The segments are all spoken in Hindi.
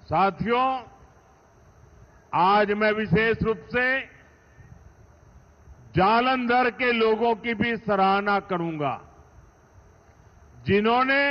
साथियों, आज मैं विशेष रूप से जालंधर के लोगों की भी सराहना करूंगा, जिन्होंने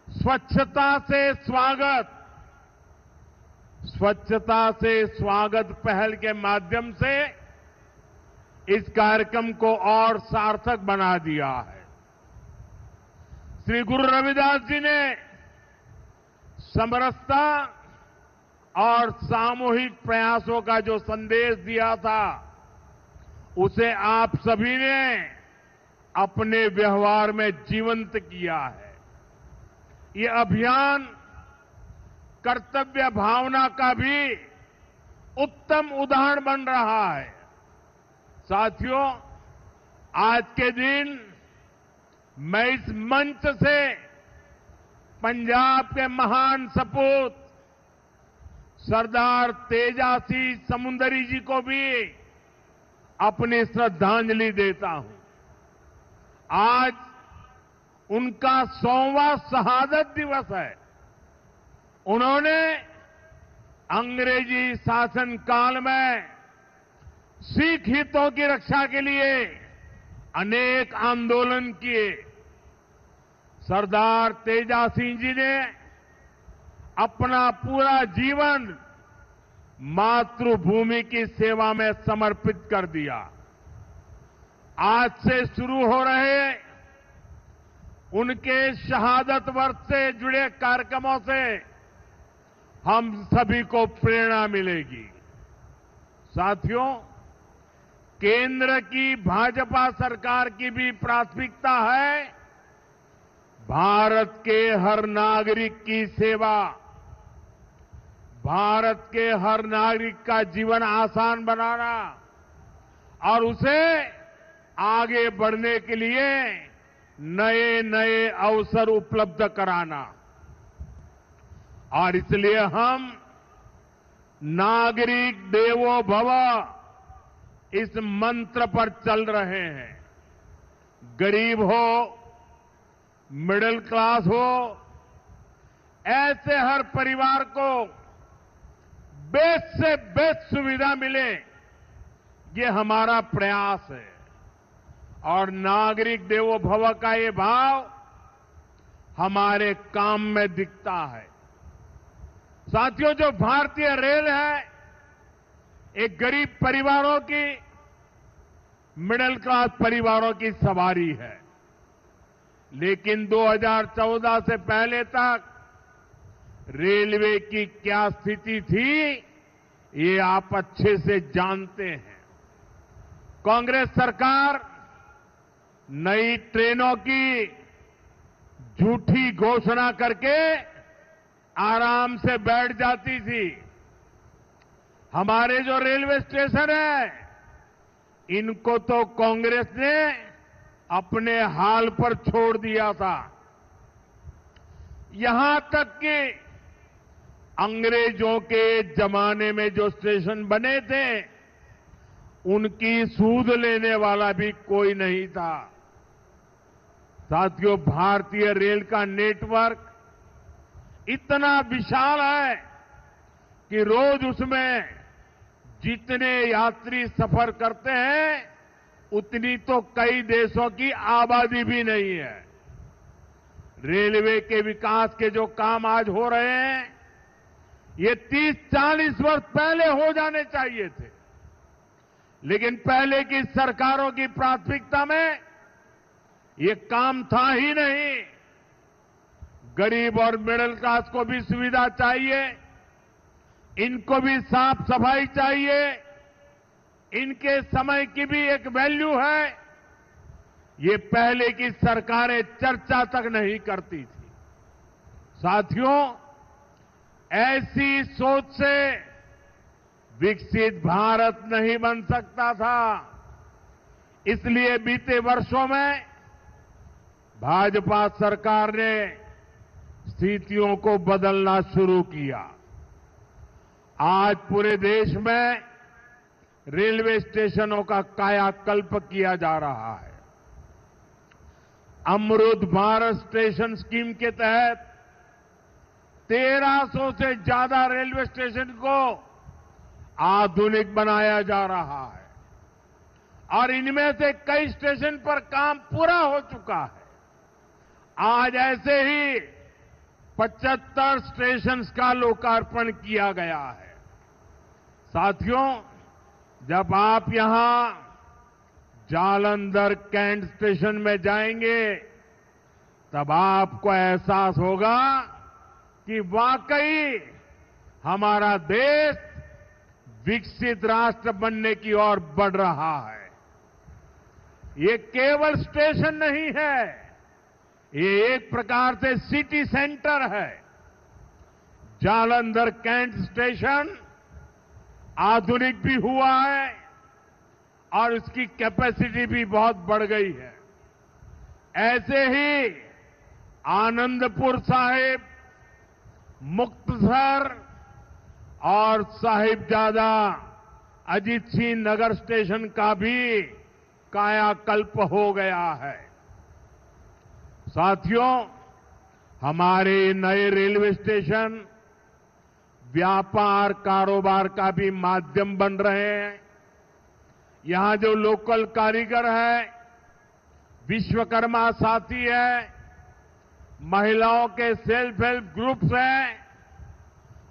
स्वच्छता से स्वागत पहल के माध्यम से इस कार्यक्रम को और सार्थक बना दिया है। श्री गुरु रविदास जी ने समरसता और सामूहिक प्रयासों का जो संदेश दिया था, उसे आप सभी ने अपने व्यवहार में जीवंत किया है। ये अभियान कर्तव्य भावना का भी उत्तम उदाहरण बन रहा है। साथियों, आज के दिन मैं इस मंच से पंजाब के महान सपूत सरदार तेजासी समुंदरी जी को भी अपनी श्रद्धांजलि देता हूं। आज उनका 100वां शहादत दिवस है। उन्होंने अंग्रेजी शासन काल में सिख हितों की रक्षा के लिए अनेक आंदोलन किए। सरदार तेजासी जी ने अपना पूरा जीवन मातृभूमि की सेवा में समर्पित कर दिया। आज से शुरू हो रहे उनके शहादत वर्ष से जुड़े कार्यक्रमों से हम सभी को प्रेरणा मिलेगी। साथियों, केंद्र की भाजपा सरकार की भी प्राथमिकता है भारत के हर नागरिक की सेवा, भारत के हर नागरिक का जीवन आसान बनाना और उसे आगे बढ़ने के लिए नए नए अवसर उपलब्ध कराना। और इसलिए हम नागरिक देवो भव इस मंत्र पर चल रहे हैं। गरीब हो, मिडिल क्लास हो, ऐसे हर परिवार को बेस्ट से बेस्ट सुविधा मिले, ये हमारा प्रयास है। और नागरिक देवो भव का ये भाव हमारे काम में दिखता है। साथियों, जो भारतीय रेल है, एक गरीब परिवारों की, मिडिल क्लास परिवारों की सवारी है। लेकिन 2014 से पहले तक रेलवे की क्या स्थिति थी, ये आप अच्छे से जानते हैं। कांग्रेस सरकार नई ट्रेनों की झूठी घोषणा करके आराम से बैठ जाती थी। हमारे जो रेलवे स्टेशन है, इनको तो कांग्रेस ने अपने हाल पर छोड़ दिया था। यहां तक कि अंग्रेजों के जमाने में जो स्टेशन बने थे, उनकी सूध लेने वाला भी कोई नहीं था। साथियों, भारतीय रेल का नेटवर्क इतना विशाल है कि रोज उसमें जितने यात्री सफर करते हैं, उतनी तो कई देशों की आबादी भी नहीं है। रेलवे के विकास के जो काम आज हो रहे हैं, ये 30-40 वर्ष पहले हो जाने चाहिए थे। लेकिन पहले की सरकारों की प्राथमिकता में ये काम था ही नहीं। गरीब और मिडिल क्लास को भी सुविधा चाहिए, इनको भी साफ सफाई चाहिए, इनके समय की भी एक वैल्यू है। ये पहले की सरकारें चर्चा तक नहीं करती थी। साथियों, ऐसी सोच से विकसित भारत नहीं बन सकता था। इसलिए बीते वर्षों में भाजपा सरकार ने स्थितियों को बदलना शुरू किया। आज पूरे देश में रेलवे स्टेशनों का कायाकल्प किया जा रहा है। अमृत भारत स्टेशन स्कीम के तहत 1300 से ज्यादा रेलवे स्टेशन को आधुनिक बनाया जा रहा है और इनमें से कई स्टेशन पर काम पूरा हो चुका है। आज ऐसे ही 75 स्टेशन का लोकार्पण किया गया है। साथियों, जब आप यहां जालंधर कैंट स्टेशन में जाएंगे तब आपको एहसास होगा कि वाकई हमारा देश विकसित राष्ट्र बनने की ओर बढ़ रहा है। ये केवल स्टेशन नहीं है, ये एक प्रकार से सिटी सेंटर है। जालंधर कैंट स्टेशन आधुनिक भी हुआ है और इसकी कैपेसिटी भी बहुत बढ़ गई है। ऐसे ही आनंदपुर साहिब, मुक्तसर और साहिबजादा अजीत सिंह नगर स्टेशन का भी कायाकल्प हो गया है। साथियों, हमारे नए रेलवे स्टेशन व्यापार कारोबार का भी माध्यम बन रहे हैं। यहां जो लोकल कारीगर है, विश्वकर्मा साथी है, महिलाओं के सेल्फ हेल्प ग्रुप्स हैं,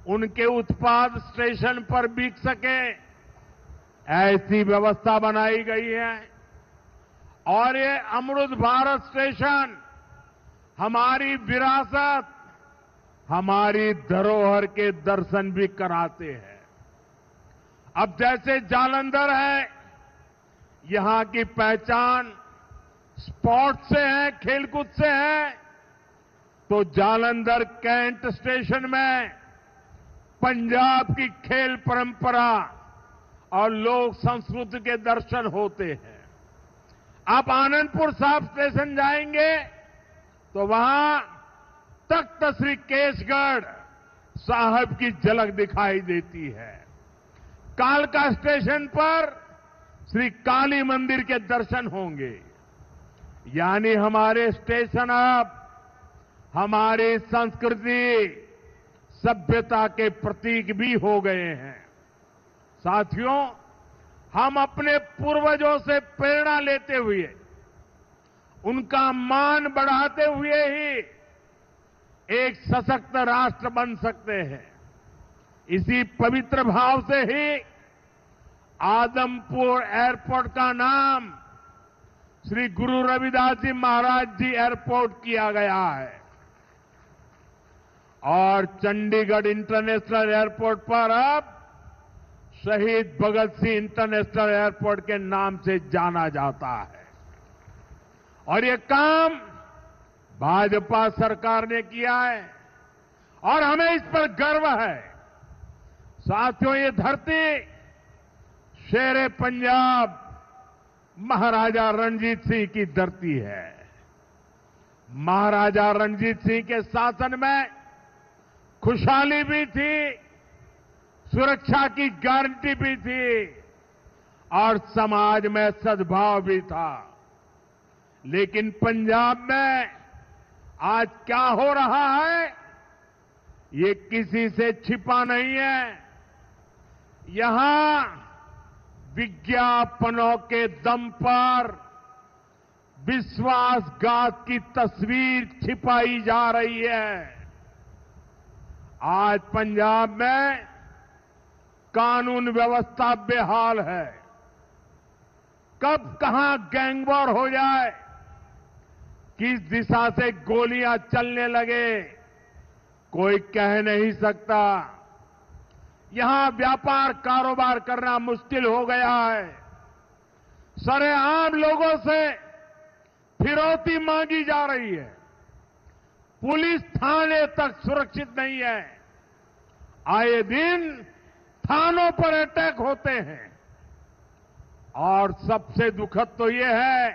उनके उत्पाद स्टेशन पर बिक सके, ऐसी व्यवस्था बनाई गई है। और ये अमृत भारत स्टेशन हमारी विरासत, हमारी धरोहर के दर्शन भी कराते हैं। अब जैसे जालंधर है, यहां की पहचान स्पोर्ट्स से है, खेलकूद से है, तो जालंधर कैंट स्टेशन में पंजाब की खेल परंपरा और लोक संस्कृति के दर्शन होते हैं। आप आनंदपुर साहिब स्टेशन जाएंगे तो वहां तख्त श्री केसगढ़ साहब की झलक दिखाई देती है। कालका स्टेशन पर श्री काली मंदिर के दर्शन होंगे। यानी हमारे स्टेशन अब हमारी संस्कृति, सभ्यता के प्रतीक भी हो गए हैं। साथियों, हम अपने पूर्वजों से प्रेरणा लेते हुए, उनका मान बढ़ाते हुए ही एक सशक्त राष्ट्र बन सकते हैं। इसी पवित्र भाव से ही आदमपुर एयरपोर्ट का नाम श्री गुरु रविदास जी महाराज जी एयरपोर्ट किया गया है और चंडीगढ़ इंटरनेशनल एयरपोर्ट पर अब शहीद भगत सिंह इंटरनेशनल एयरपोर्ट के नाम से जाना जाता है। और ये काम भाजपा सरकार ने किया है और हमें इस पर गर्व है। साथियों, ये धरती शेरे पंजाब महाराजा रणजीत सिंह की धरती है। महाराजा रणजीत सिंह के शासन में खुशहाली भी थी, सुरक्षा की गारंटी भी थी और समाज में सद्भाव भी था। लेकिन पंजाब में आज क्या हो रहा है, ये किसी से छिपा नहीं है। यहां विज्ञापनों के दम पर विश्वासघात की तस्वीर छिपाई जा रही है। आज पंजाब में कानून व्यवस्था बेहाल है। कब कहां गैंगवॉर हो जाए, किस दिशा से गोलियां चलने लगे, कोई कह नहीं सकता। यहां व्यापार कारोबार करना मुश्किल हो गया है। सरेआम लोगों से फिरौती मांगी जा रही है। पुलिस थाने तक सुरक्षित नहीं है। आए दिन थानों पर अटैक होते हैं और सबसे दुखद तो ये है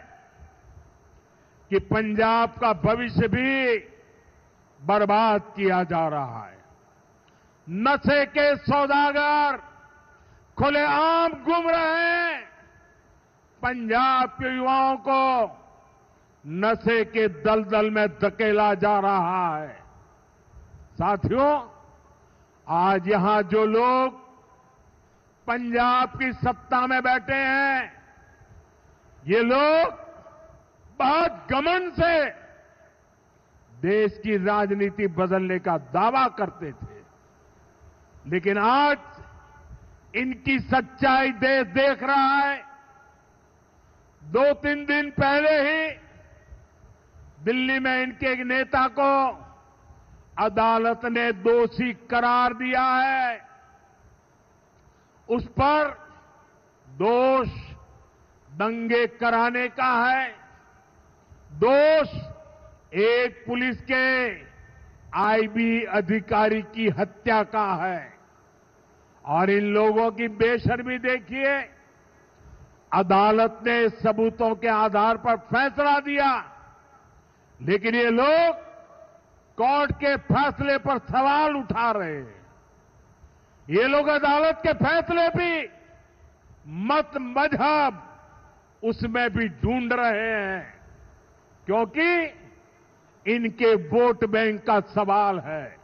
कि पंजाब का भविष्य भी बर्बाद किया जा रहा है। नशे के सौदागर खुलेआम घूम रहे हैं। पंजाब के युवाओं को नशे के दलदल में धकेला जा रहा है। साथियों, आज यहां जो लोग पंजाब की सत्ता में बैठे हैं, ये लोग बहुत घमंड से देश की राजनीति बदलने का दावा करते थे, लेकिन आज इनकी सच्चाई देश देख रहा है। 2-3 दिन पहले ही दिल्ली में इनके एक नेता को अदालत ने दोषी करार दिया है। उस पर दोष दंगे कराने का है, दोष एक पुलिस के आईबी अधिकारी की हत्या का है। और इन लोगों की बेशर्मी देखिए, अदालत ने सबूतों के आधार पर फैसला दिया, लेकिन ये लोग कोर्ट के फैसले पर सवाल उठा रहे हैं। ये लोग अदालत के फैसले भी मत मजहब उसमें भी ढूंढ रहे हैं, क्योंकि इनके वोट बैंक का सवाल है।